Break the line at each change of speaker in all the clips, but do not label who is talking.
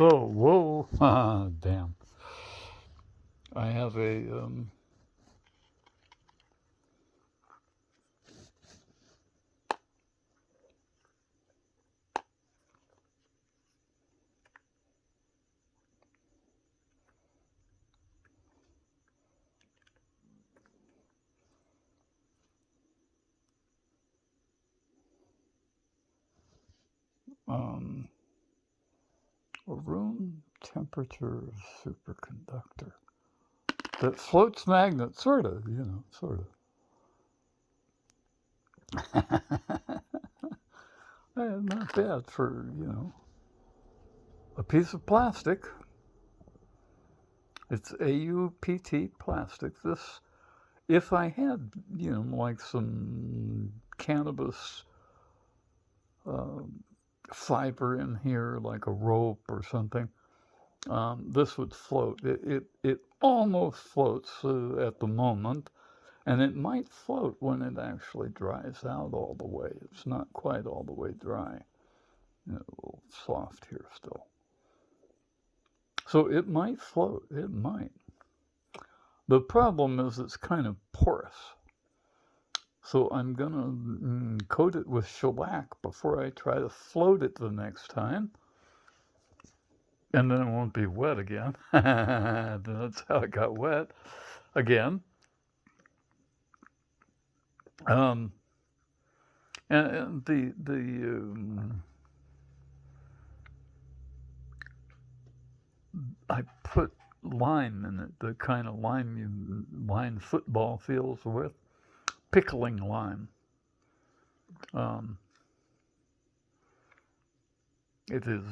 Oh, whoa. Ah, damn. I have a um, a room temperature superconductor that floats magnets, sort of, sort of. Not bad for, a piece of plastic. It's AUPT plastic. This, if I had, like some cannabis uh, fiber in here, like a rope or something, this would float. It almost floats at the moment, and it might float when it actually dries out all the way. It's not quite all the way dry. A little soft here still. So it might float. It might. The problem is it's kind of porous. So I'm going to coat it with shellac before I try to float it the next time. And then it won't be wet again. That's how it got wet again. Um, and I put lime in it, the kind of lime you line football fields with, pickling lime. Um, it is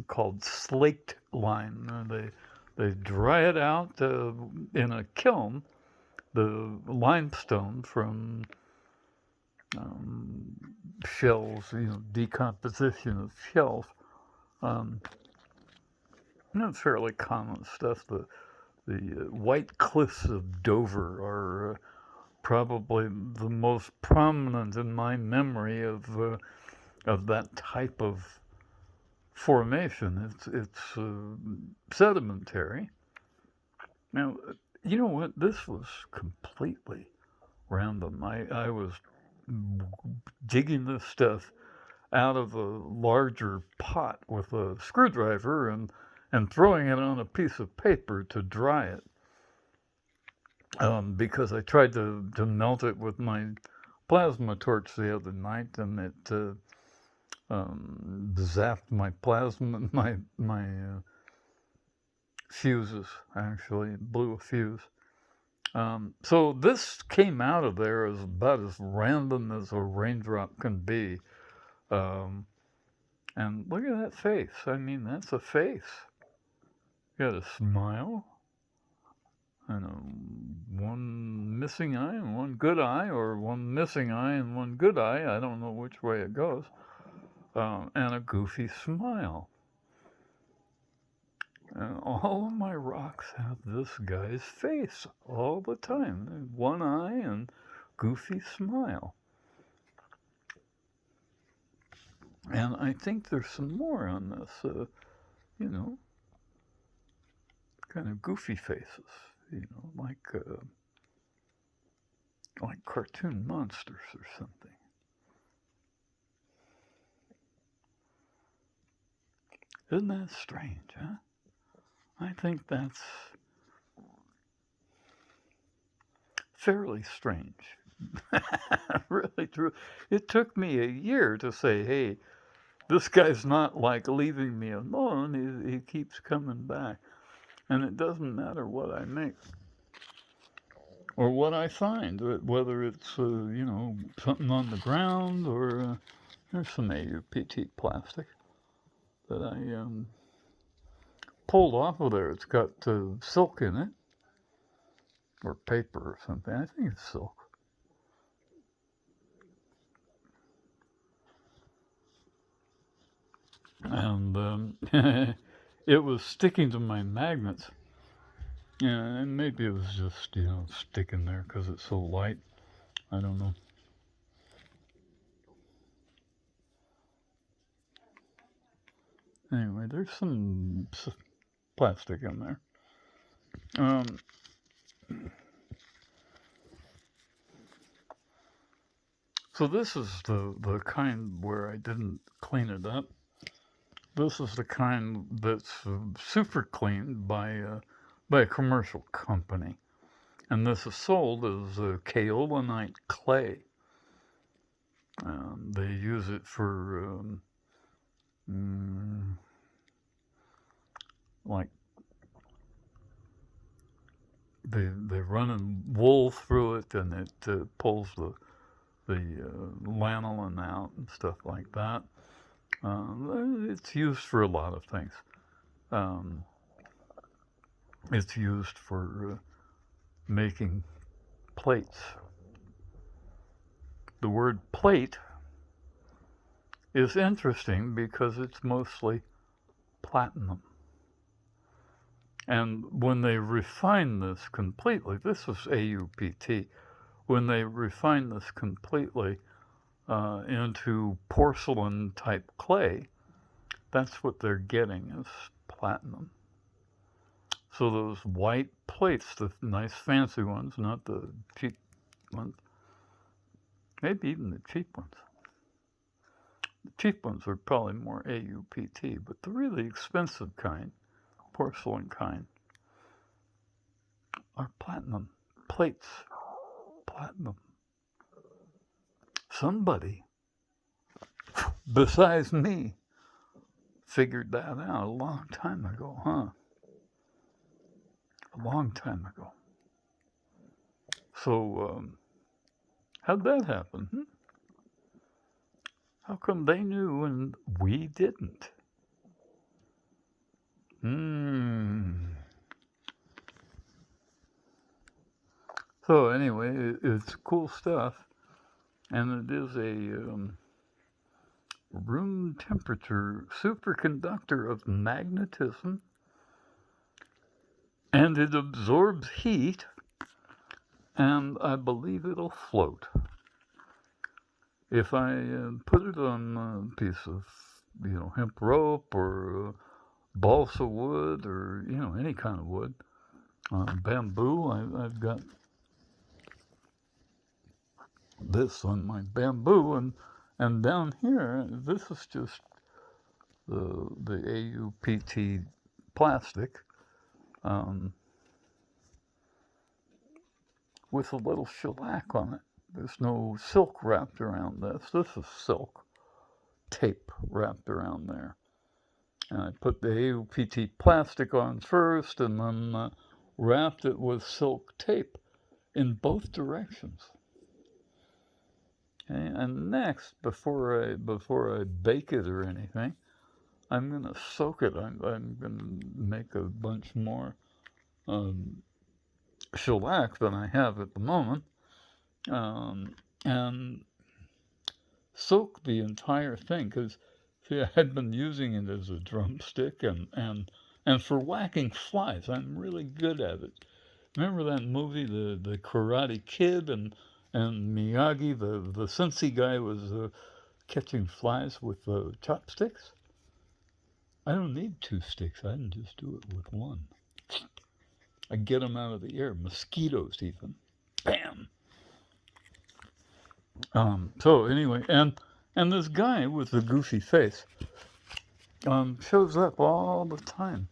called slaked lime. They dry it out in a kiln, the limestone from shells, decomposition of shells. Um, Fairly common stuff. The White Cliffs of Dover are probably the most prominent in my memory of that type of formation. It's sedimentary. Now, you know what? This was completely random. I was digging this stuff out of a larger pot with a screwdriver and throwing it on a piece of paper to dry it. Because I tried to melt it with my plasma torch the other night, and it zapped my plasma, my fuses. Actually, it blew a fuse. So this came out of there as about as random as a raindrop can be. Um, and look at that face. I mean, that's a face. Got a smile and one missing eye and one good eye, or one missing eye and one good eye. I don't know which way it goes. And a goofy smile. And all of my rocks have this guy's face all the time. One eye and goofy smile. And I think there's some more on this, you know, kind of goofy faces, like cartoon monsters or something. Isn't that strange, huh? I think that's fairly strange. Really true. It took me a year to say, hey, this guy's not like leaving me alone. He keeps coming back. And it doesn't matter what I make or what I find, whether it's, something on the ground or there's some AUPT plastic that I pulled off of there. It's got silk in it or paper or something. I think it's silk. And it was sticking to my magnets. Yeah, and maybe it was just, sticking there because it's so light. I don't know. Anyway, there's some plastic in there. Um, so this is the kind where I didn't clean it up. This is the kind that's super cleaned by a commercial company, and this is sold as kaolinite clay. They use it for like they run a wool through it, and it pulls the lanolin out and stuff like that. It's used for a lot of things. Um, it's used for making plates. The word plate is interesting because it's mostly platinum. And when they refine this completely, this is AUPT, when they refine this completely into porcelain type clay, that's what they're getting is platinum. So those white plates, the nice fancy ones, not the cheap ones, maybe even the cheap ones. The cheap ones are probably more AUPT, but the really expensive kind, porcelain kind, are platinum plates. Platinum. Somebody besides me figured that out a long time ago, huh? A long time ago. So, how'd that happen? How come they knew and we didn't? So anyway, it's cool stuff, and it is a room temperature superconductor of magnetism, and it absorbs heat, and I believe it'll float. If I put it on a piece of, hemp rope or balsa wood or, any kind of wood, bamboo, I've got this on my bamboo, and down here, this is just the AUPT plastic with a little shellac on it. There's no silk wrapped around this. This is silk tape wrapped around there. And I put the AUPT plastic on first and then wrapped it with silk tape in both directions. Okay? And next, before I bake it or anything, I'm going to soak it. I'm going to make a bunch more shellac than I have at the moment, and soak the entire thing, because see, I had been using it as a drumstick and for whacking flies. I'm really good at it. Remember that movie, the Karate Kid, and Miyagi, the Sensi guy, was catching flies with chopsticks? I don't need two sticks. I can just do it with one. I get them out of the air. Mosquitoes even. Bam! So anyway, and this guy with the goofy face shows up all the time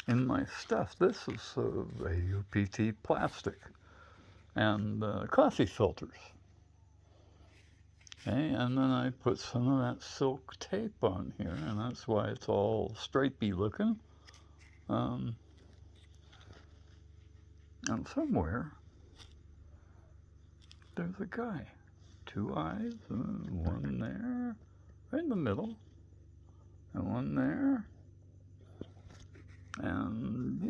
in my stuff. This is AUPT plastic and coffee filters. Okay, and then I put some of that silk tape on here, and that's why it's all stripy looking. And somewhere there's a guy. Two eyes, and one there, right in the middle, and one there. And,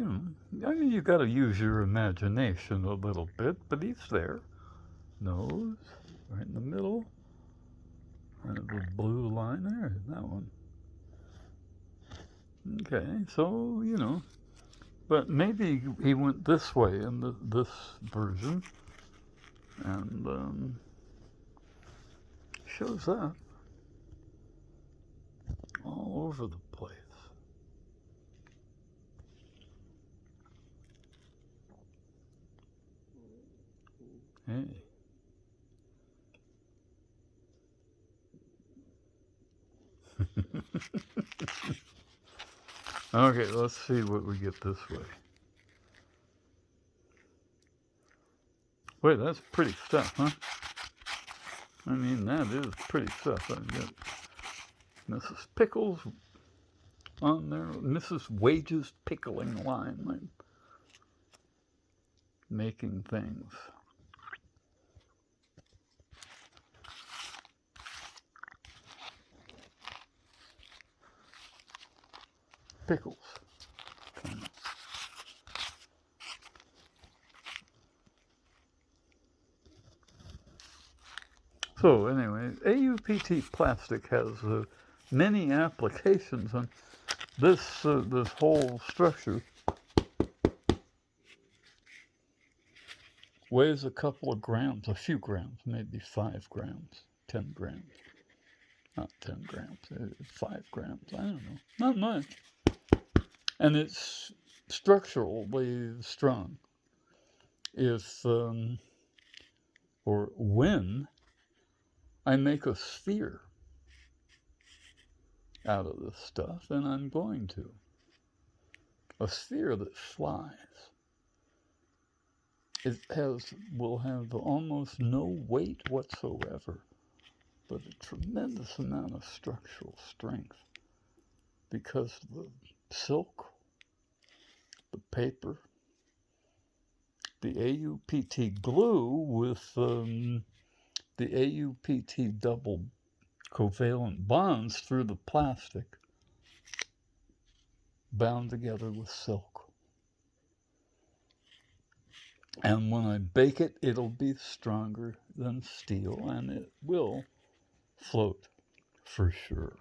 you got to use your imagination a little bit, but he's there. Nose, right in the middle, and the blue line there, that one. Okay, so, but maybe he went this way in this version, and shows up all over the place. Hey. Okay, let's see what we get this way. Wait, that's pretty stuff, huh? I mean, that is pretty stuff. I got Mrs. Pickles on there. Mrs. Wages pickling line. I'm making things. Pickles. So anyway, AUPT plastic has many applications, and this whole structure weighs a couple of grams, a few grams, maybe 5 grams, 10 grams. Not 10 grams, 5 grams, I don't know, not much. And it's structurally strong. If, or when I make a sphere out of this stuff, and I'm going to. A sphere that flies. It will have almost no weight whatsoever, but a tremendous amount of structural strength because the silk, the paper, the AUPT glue with the AUPT double covalent bonds through the plastic bound together with silk. And when I bake it, it'll be stronger than steel, and it will float for sure.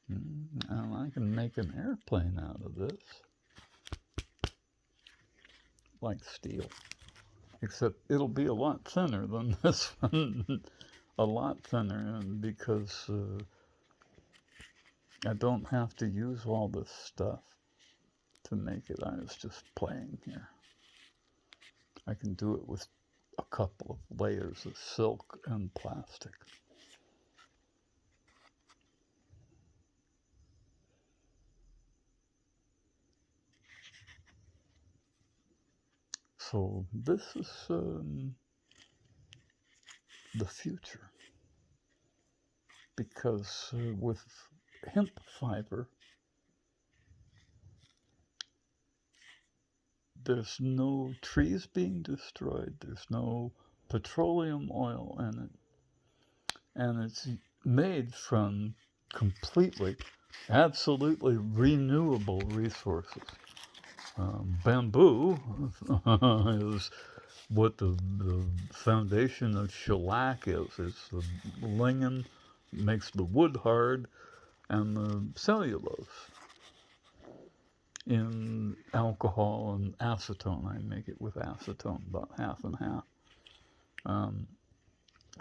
And I can make an airplane out of this, like steel, except it'll be a lot thinner than this one, a lot thinner, and because I don't have to use all this stuff to make it. I was just playing here. I can do it with a couple of layers of silk and plastic. So this is the future, because with hemp fiber, there's no trees being destroyed, there's no petroleum oil in it, and it's made from completely, absolutely renewable resources. Bamboo is what the foundation of shellac is. It's the lignin, makes the wood hard, and the cellulose. In alcohol and acetone, I make it with acetone, about half and half.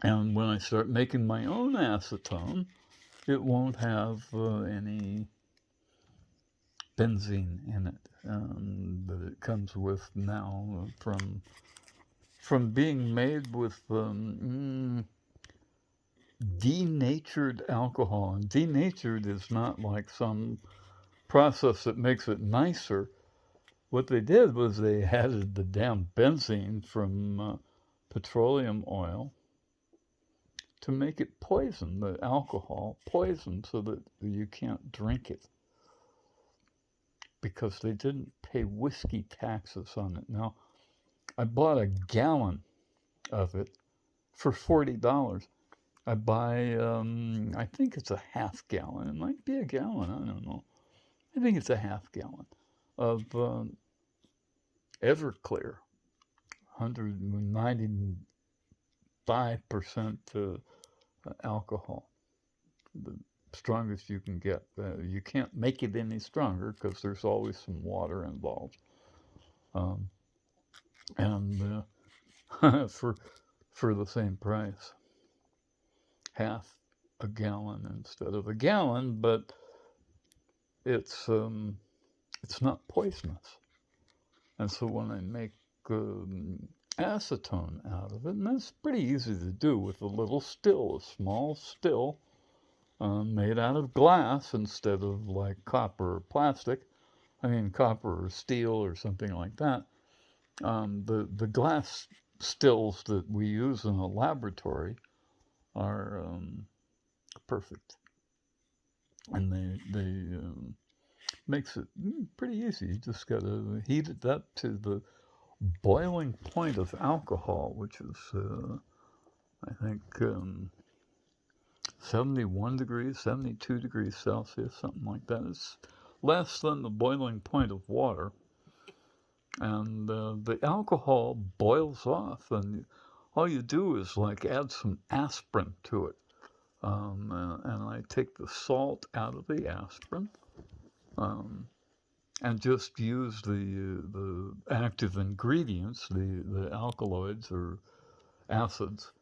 And when I start making my own acetone, it won't have any benzene in it. But it comes with now from being made with denatured alcohol. And denatured is not like some process that makes it nicer. What they did was they added the damn benzene from petroleum oil to make it poison, the alcohol poison, so that you can't drink it. Because they didn't pay whiskey taxes on it. Now, I bought a gallon of it for $40. I buy, I think it's a half gallon. It might be a gallon, I don't know. I think it's a half gallon of Everclear, 195% alcohol, the strongest you can get. You can't make it any stronger because there's always some water involved. And for the same price, half a gallon instead of a gallon, but it's not poisonous. And so when I make acetone out of it, and that's pretty easy to do with a little still, a small still made out of glass instead of like copper or plastic. I mean, copper or steel or something like that. The glass stills that we use in a laboratory are perfect, and they makes it pretty easy. You just got to heat it up to the boiling point of alcohol, which is I think 71 degrees, 72 degrees Celsius, something like that. It's less than the boiling point of water. And the alcohol boils off, and all you do is like add some aspirin to it. And I take the salt out of the aspirin and just use the active ingredients, the alkaloids or acids.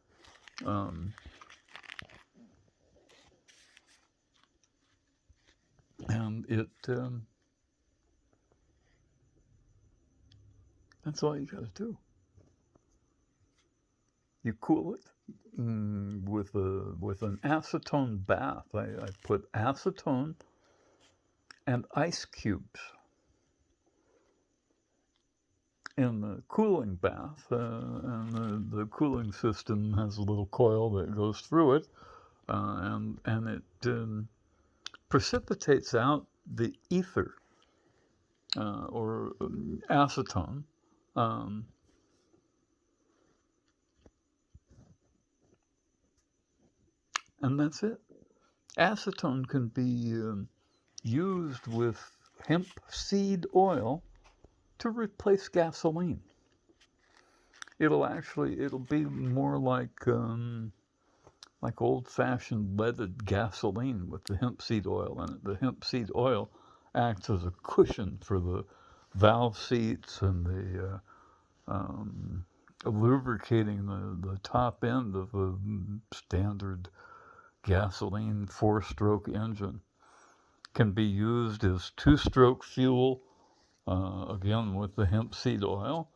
And it that's all you got to do. You cool it with an acetone bath. I put acetone and ice cubes in the cooling bath, and the cooling system has a little coil that goes through it, and it precipitates out the ether or acetone. And that's it. Acetone can be used with hemp seed oil to replace gasoline. It'll be more like old-fashioned leaded gasoline with the hemp seed oil in it. The hemp seed oil acts as a cushion for the valve seats and the lubricating the top end of a standard gasoline 4-stroke engine. Can be used as 2-stroke fuel, again with the hemp seed oil,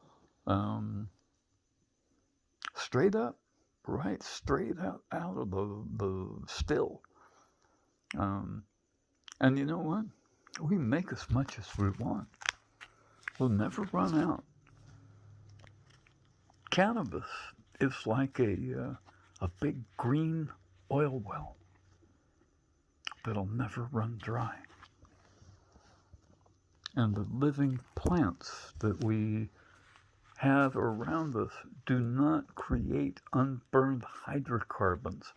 straight up, right, straight out of the still. And you know what? We make as much as we want. We'll never run out. Cannabis is like a big green oil well that'll never run dry. And the living plants that we have around us do not create unburned hydrocarbons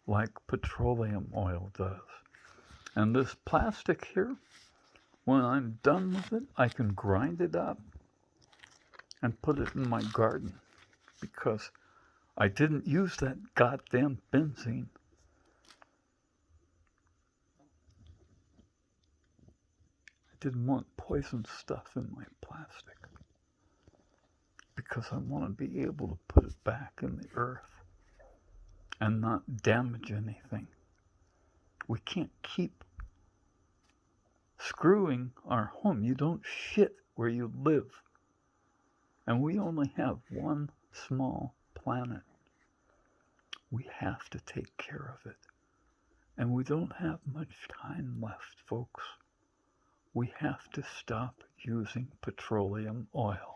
like petroleum oil does. And this plastic here, when I'm done with it, I can grind it up and put it in my garden because I didn't use that goddamn benzene. I didn't want poison stuff in my plastic because I want to be able to put it back in the earth and not damage anything. We can't keep screwing our home. You don't shit where you live. And we only have one small planet. We have to take care of it. And we don't have much time left, folks. We have to stop using petroleum oil.